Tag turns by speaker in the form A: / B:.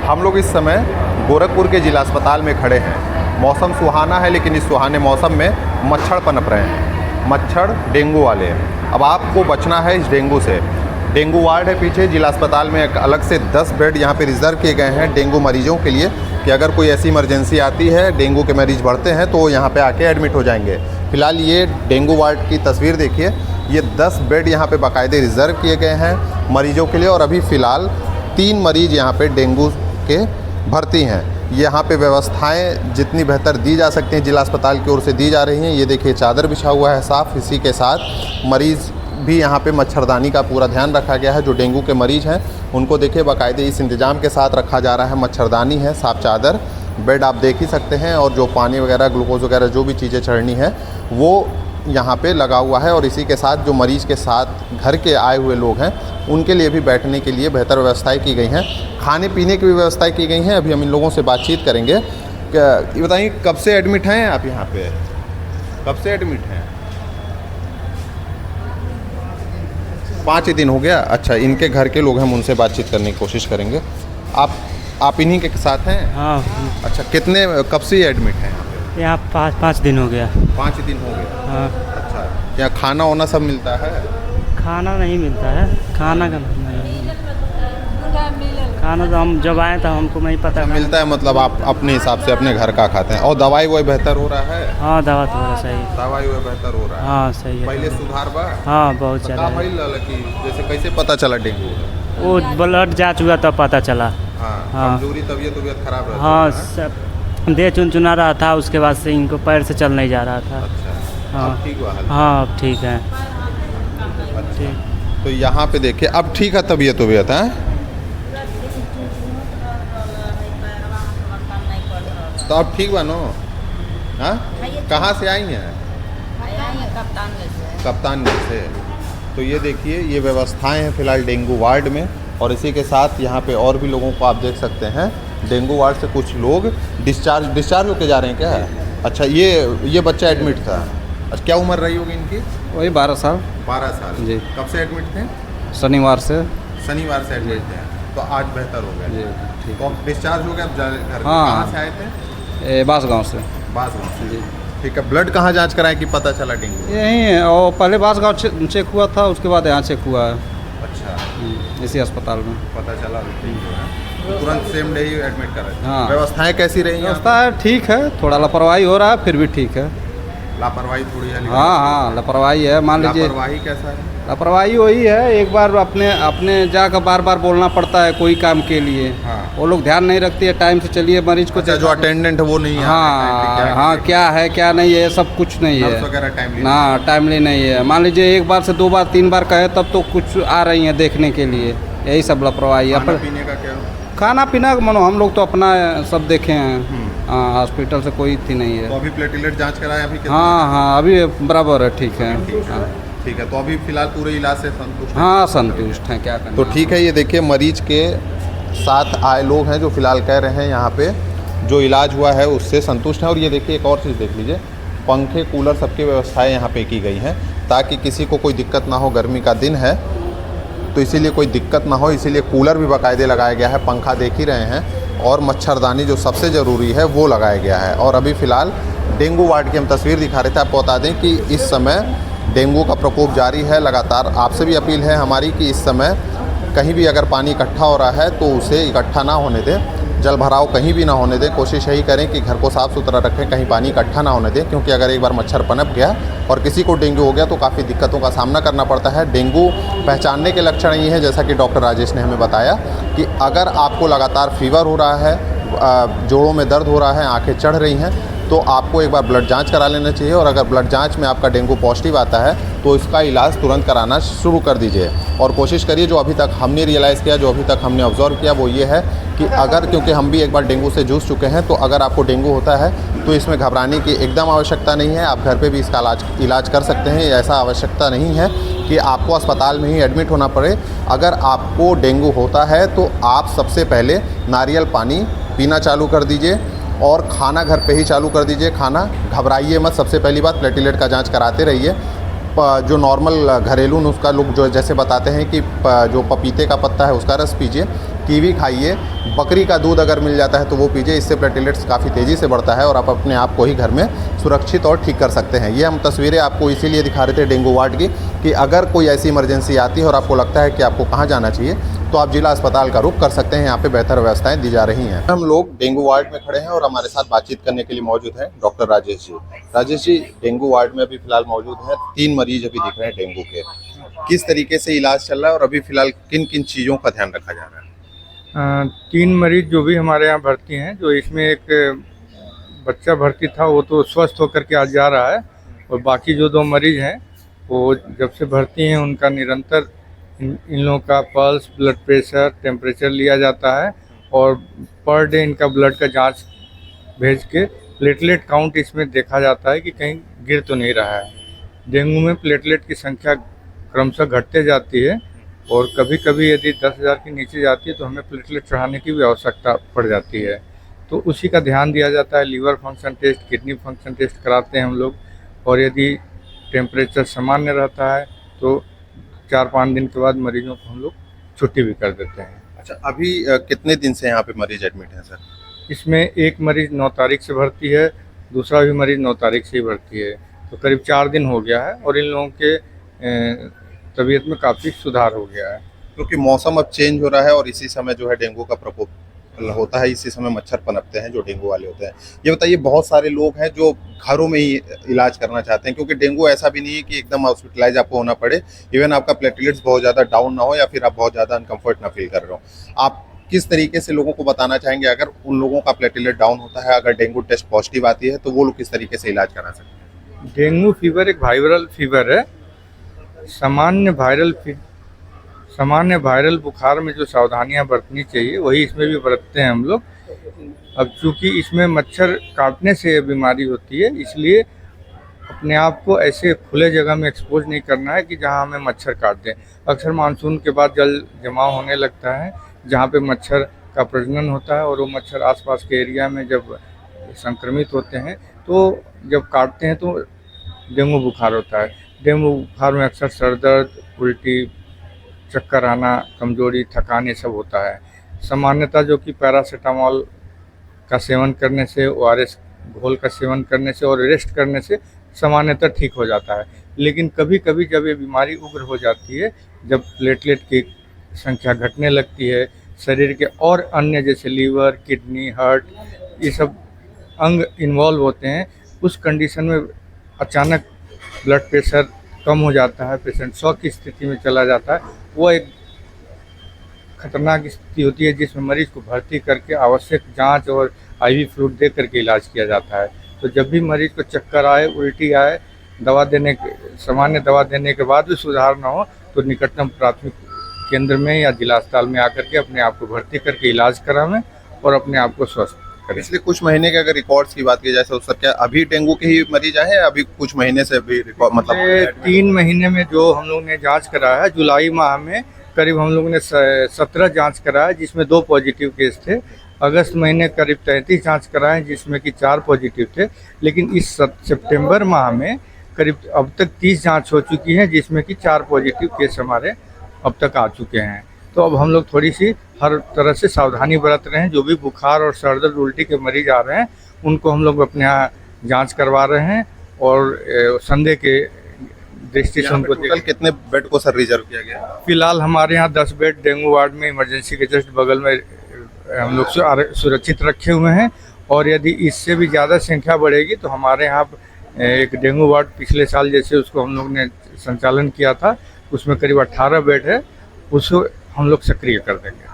A: हम लोग इस समय गोरखपुर के जिला अस्पताल में खड़े हैं। मौसम सुहाना है, लेकिन इस सुहाने मौसम में मच्छर पनप रहे हैं। मच्छर डेंगू वाले हैं। अब आपको बचना है इस डेंगू से। डेंगू वार्ड है पीछे जिला अस्पताल में, एक अलग से 10 बेड यहाँ पे रिज़र्व किए गए हैं डेंगू मरीजों के लिए कि अगर कोई ऐसी इमरजेंसी आती है, डेंगू के मरीज़ बढ़ते हैं तो यहाँ पे आके एडमिट हो जाएंगे। फ़िलहाल ये डेंगू वार्ड की तस्वीर देखिए। ये 10 बेड यहाँ पे बाकायदे रिज़र्व किए गए हैं मरीजों के लिए और अभी फ़िलहाल 3 मरीज़ यहाँ पे डेंगू के भर्ती हैं। यहाँ पे व्यवस्थाएं जितनी बेहतर दी जा सकती हैं जिला अस्पताल की ओर से दी जा रही हैं। ये देखिए चादर बिछा हुआ है साफ़, इसी के साथ मरीज़ भी यहाँ पे मच्छरदानी का पूरा ध्यान रखा गया है। जो डेंगू के मरीज़ हैं उनको देखिए बाकायदे इस इंतज़ाम के साथ रखा जा रहा है। मच्छरदानी है, साफ़ चादर, बेड आप देख ही सकते हैं और जो पानी वगैरह, ग्लूकोज वगैरह जो भी चीज़ें चढ़नी है वो यहाँ पे लगा हुआ है। और इसी के साथ जो मरीज़ के साथ घर के आए हुए लोग हैं उनके लिए भी बैठने के लिए बेहतर व्यवस्थाएं की गई हैं। खाने पीने की भी व्यवस्थाएं की गई हैं। अभी हम इन लोगों से बातचीत करेंगे। ये बताइए कब से एडमिट हैं आप यहाँ पे? कब से एडमिट हैं? 5 दिन हो गया। अच्छा, इनके घर के लोग हैं, हम उनसे बातचीत करने की कोशिश करेंगे। आप इन्हीं के साथ हैं?
B: हाँ।
A: अच्छा, कितने कब से एडमिट हैं
B: यहाँ? 5 दिन हो गया।
A: 5 दिन हो गया।
B: हाँ।
A: अच्छा, यहाँ खाना वाना सब मिलता है?
B: खाना नहीं मिलता है। खाना का नहीं, खाना तो हम जब आए तो हमको नहीं पता।
A: मिलता है मतलब आप अपने हिसाब से अपने घर का खाते हैं। और दवाई वही बेहतर हो रहा है?
B: हाँ, दवा तो सही।
A: दवाई वही बेहतर हो रहा है?
B: हाँ, सही है।
A: पहले सुधार बा?
B: हाँ, बहुत ज़्यादा।
A: कि जैसे कैसे पता चला डेंगू?
B: वो ब्लड जांच हुआ तब पता चला।
A: हाँ, कमजोरी, तबीयत खराब रहती है?
B: हाँ, सब देह चुनचुना रहा था। उसके बाद से इनको पैर से चल नहीं जा रहा था।
A: अच्छा,
B: हाँ,
A: अब ठीक हुआ?
B: हाँ, अब ठीक है।
A: अच्छा, तो यहाँ पे देखिए अब ठीक है तबीयत है? तो अब ठीक बनो? हाँ, कहाँ से आई हैं? कप्तानगंज से। तो ये देखिए ये व्यवस्थाएं हैं फ़िलहाल डेंगू वार्ड में। और इसी के साथ यहाँ पे और भी लोगों को आप देख सकते हैं। डेंगू वार्ड से कुछ लोग डिस्चार्ज होके जा रहे हैं क्या? अच्छा, ये बच्चा एडमिट था। अच्छा, क्या उम्र रही होगी इनकी?
C: वही 12 साल।
A: 12 साल
C: जी।
A: कब से एडमिट थे?
C: शनिवार से
A: एडमिट थे। तो आज बेहतर हो गया?
C: जी, ठीक।
A: तो अब डिस्चार्ज हो गया, अब घर
C: हाँ।
A: कहाँ से आए थे?
C: बांसगांव से।
A: बांसगांव से।
C: जी,
A: ठीक है। ब्लड कहाँ जांच कराएं कि पता चला डेंगू?
C: यहीं है। और पहले बांसगांव चेक हुआ था, उसके बाद यहाँ चेक हुआ है।
A: अच्छा,
C: इसी अस्पताल में
A: पता चला डेंगू है, तुरंत सेम डे ही एडमिट कर रहे थे।
C: हाँ।
A: व्यवस्थाएं कैसी रही?
C: व्यवस्था है, ठीक है। थोड़ा लापरवाही हो रहा है, फिर भी ठीक है।
A: लापरवाही थोड़ी है?
C: हाँ, लापरवाही है। मान लीजिए
A: लापरवाही कैसा है?
C: लापरवाही वही है, एक बार अपने जाकर बार बोलना पड़ता है कोई काम के लिए।
A: हाँ।
C: वो लोग ध्यान नहीं रखती है टाइम से चलिए मरीज को।
A: अच्छा, जो अटेंडेंट है वो नहीं है?
C: हाँ, क्या है क्या नहीं है सब कुछ नहीं है ना, टाइमली नहीं है। मान लीजिए एक बार से 2 बार 3 बार कहे तब तो कुछ आ रही हैं देखने के लिए। यही सब लापरवाही है।
A: खाना पीने का क्या?
C: खाना पीना मानो हम लोग तो अपना सब देखे हैं। हाँ, हॉस्पिटल से कोई थी नहीं है।
A: तो अभी प्लेटलेट जांच कराया अभी?
C: हाँ, अभी बराबर है, ठीक है।
A: ठीक है। तो अभी फिलहाल पूरे इलाज से संतुष्ट?
C: हाँ, संतुष्ट हैं। क्या करना।
A: तो ठीक है। ये देखिए मरीज के साथ आए लोग हैं जो फिलहाल कह रहे हैं यहाँ पे जो इलाज हुआ है उससे संतुष्ट हैं। और ये देखिए एक और चीज़ देख लीजिए, पंखे, कूलर, सबकी व्यवस्थाएं यहाँ पे की गई हैं ताकि किसी को कोई दिक्कत ना हो। गर्मी का दिन है तो इसीलिए कोई दिक्कत ना हो, इसीलिए कूलर भी बाकायदे लगाया गया है। पंखा देख ही रहे हैं और मच्छरदानी जो सबसे ज़रूरी है वो लगाया गया है। और अभी फ़िलहाल डेंगू वार्ड की हम तस्वीर दिखा रहे थे। आपको बता दें कि इस समय डेंगू का प्रकोप जारी है लगातार। आपसे भी अपील है हमारी कि इस समय कहीं भी अगर पानी इकट्ठा हो रहा है तो उसे इकट्ठा ना होने दें। जल भराव कहीं भी ना होने दें। कोशिश यही करें कि घर को साफ़ सुथरा रखें, कहीं पानी इकट्ठा ना होने दें, क्योंकि अगर एक बार मच्छर पनप गया और किसी को डेंगू हो गया तो काफ़ी दिक्कतों का सामना करना पड़ता है। डेंगू पहचानने के लक्षण ये हैं, जैसा कि डॉक्टर राजेश ने हमें बताया, कि अगर आपको लगातार फीवर हो रहा है, जोड़ों में दर्द हो रहा है, आँखें चढ़ रही हैं, तो आपको एक बार ब्लड जांच करा लेना चाहिए। और अगर ब्लड जांच में आपका डेंगू पॉजिटिव आता है तो इसका इलाज तुरंत कराना शुरू कर दीजिए। और कोशिश करिए, जो अभी तक हमने रियलाइज़ किया, जो अभी तक हमने ऑब्जर्व किया, वो ये है कि अगर, क्योंकि हम भी एक बार डेंगू से जूझ चुके हैं, तो अगर आपको डेंगू होता है तो इसमें घबराने की एकदम आवश्यकता नहीं है। आप घर पे भी इसका इलाज कर सकते हैं। ऐसा आवश्यकता नहीं है कि आपको अस्पताल में ही एडमिट होना पड़े। अगर आपको डेंगू होता है तो आप सबसे पहले नारियल पानी पीना चालू कर दीजिए और खाना घर पे ही चालू कर दीजिए। खाना घबराइए मत। सबसे पहली बात, प्लेटलेट का जांच कराते रहिए। जो नॉर्मल घरेलू नुस्खा लोग जो जैसे बताते हैं कि जो पपीते का पत्ता है उसका रस पीजिए, कीवी खाइए, बकरी का दूध अगर मिल जाता है तो वो पीजिए, इससे प्लेटलेट्स काफ़ी तेज़ी से बढ़ता है और आप अपने आप को ही घर में सुरक्षित और ठीक कर सकते हैं। ये हम तस्वीरें आपको इसीलिए दिखा रहे थे डेंगू वार्ड की कि अगर कोई ऐसी इमरजेंसी आती है और आपको लगता है कि आपको कहाँ जाना चाहिए तो आप जिला अस्पताल का रुख कर सकते हैं। यहाँ पे बेहतर व्यवस्थाएं दी जा रही हैं। हम लोग डेंगू वार्ड में खड़े हैं और हमारे साथ बातचीत करने के लिए मौजूद हैं doctor Rajesh ji. Rajesh ji, dengue ward में अभी फिलहाल मौजूद हैं, 3 मरीज अभी दिख रहे हैं डेंगू के। किस तरीके से इलाज चल रहा है और अभी फिलहाल किन किन चीज़ों का ध्यान रखा जा रहा है?
D: 3 मरीज जो भी हमारे यहाँ भर्ती हैं, जो इसमें एक बच्चा भर्ती था वो तो स्वस्थ होकर के आज जा रहा है, और बाकी जो 2 मरीज हैं वो जब से भर्ती हैं उनका निरंतर इन लोगों का पल्स, ब्लड प्रेशर, टेम्परेचर लिया जाता है और पर डे इनका ब्लड का जांच भेज के प्लेटलेट काउंट इसमें देखा जाता है कि कहीं गिर तो नहीं रहा है। डेंगू में प्लेटलेट की संख्या क्रमशः घटते जाती है और कभी कभी यदि 10,000 के नीचे जाती है तो हमें प्लेटलेट चढ़ाने की भी आवश्यकता पड़ जाती है, तो उसी का ध्यान दिया जाता है। Liver function test, kidney function test कराते हैं हम लोग, और यदि टेम्परेचर सामान्य रहता है तो 4-5 दिन के बाद मरीजों को हम लोग छुट्टी भी कर देते हैं।
A: अच्छा, अभी कितने दिन से यहाँ पे मरीज एडमिट हैं सर?
D: इसमें एक मरीज 9 तारीख से भर्ती है, दूसरा भी मरीज 9 तारीख से ही भर्ती है, तो करीब 4 दिन हो गया है और इन लोगों के तबीयत में काफ़ी सुधार हो गया है।
A: क्योंकि मौसम अब चेंज हो रहा है और इसी समय जो है डेंगू का प्रकोप होता है, इसी समय मच्छर पनपते हैं जो डेंगू वाले होते हैं। ये बताइए, बहुत सारे लोग हैं जो घरों में ही इलाज करना चाहते हैं, क्योंकि डेंगू ऐसा भी नहीं है कि एकदम हॉस्पिटलाइज आपको होना पड़े, इवन आपका प्लेटलेट्स बहुत ज़्यादा डाउन ना हो या फिर आप बहुत ज़्यादा अनकम्फर्ट ना फील कर रहे हो। आप किस तरीके से लोगों को बताना चाहेंगे अगर उन लोगों का प्लेटलेट डाउन होता है, अगर डेंगू टेस्ट पॉजिटिव आती है तो वो लोग किस तरीके से इलाज करा सकते हैं?
D: डेंगू फीवर एक वायरल फीवर है। सामान्य वायरल बुखार में जो सावधानियां बरतनी चाहिए वही इसमें भी बरतते हैं हम लोग। अब चूंकि इसमें मच्छर काटने से ये बीमारी होती है, इसलिए अपने आप को ऐसे खुले जगह में एक्सपोज नहीं करना है कि जहां हमें मच्छर काट दें। अक्सर मानसून के बाद जल जमाव होने लगता है जहां पे मच्छर का प्रजनन होता है, और वो मच्छर आसपास के एरिया में जब संक्रमित होते हैं तो जब काटते हैं तो डेंगू बुखार होता है। डेंगू बुखार में अक्सर सर दर्द, उल्टी, चक्कर आना, कमजोरी, थकान ये सब होता है। सामान्यतः जो कि पैरासीटामोल का सेवन करने से, ORS घोल का सेवन करने से और रेस्ट करने से सामान्यतः ठीक हो जाता है, लेकिन कभी कभी जब ये बीमारी उग्र हो जाती है, जब प्लेटलेट की संख्या घटने लगती है, शरीर के और अन्य जैसे लीवर, किडनी, हार्ट ये सब अंग इन्वॉल्व होते हैं, उस कंडीशन में अचानक ब्लड प्रेशर कम हो जाता है, पेशेंट शॉक की स्थिति में चला जाता है। वो एक खतरनाक स्थिति होती है जिसमें मरीज को भर्ती करके आवश्यक जांच और IV फ्लूइड दे करके इलाज किया जाता है। तो जब भी मरीज को चक्कर आए, उल्टी आए, सामान्य दवा देने के बाद भी सुधार ना हो तो निकटतम प्राथमिक केंद्र में या जिला अस्पताल में आकर के अपने आप को भर्ती करके इलाज करावें और अपने आप को स्वस्थ करें।
A: पिछले कुछ महीने के अगर रिकॉर्ड्स की बात की जाए तो सर, क्या अभी डेंगू के ही मरीज आए हैं? अभी कुछ महीने से अभी रिकॉर्ड मतलब
D: 3 महीने में जो हम लोग ने जांच कराया है, जुलाई माह में करीब हम लोग ने 17 जांच कराया जिसमें 2 पॉजिटिव केस थे। अगस्त महीने करीब 33 जांच कराए जिसमें कि 4 पॉजिटिव थे। लेकिन इस सितंबर माह में करीब अब तक 30 जांच हो चुकी हैं जिसमें कि 4 पॉजिटिव केस हमारे अब तक आ चुके हैं। तो अब हम लोग थोड़ी सी हर तरह से सावधानी बरत रहे हैं। जो भी बुखार और सर दर्द, उल्टी के मरीज आ रहे हैं उनको हम लोग अपने यहाँ जाँच करवा रहे हैं और संदेह के दृष्टि से उनको।
A: टोटल कितने बेड को सर रिजर्व किया गया?
D: फिलहाल हमारे यहाँ 10 बेड डेंगू वार्ड में इमरजेंसी के जस्ट बगल में हम लोग सुरक्षित रखे हुए हैं, और यदि इससे भी ज़्यादा संख्या बढ़ेगी तो हमारे यहाँ एक डेंगू वार्ड पिछले साल जैसे उसको हम लोग ने संचालन किया था, उसमें करीब 18 बेड है, उसको हम लोग सक्रिय कर देंगे।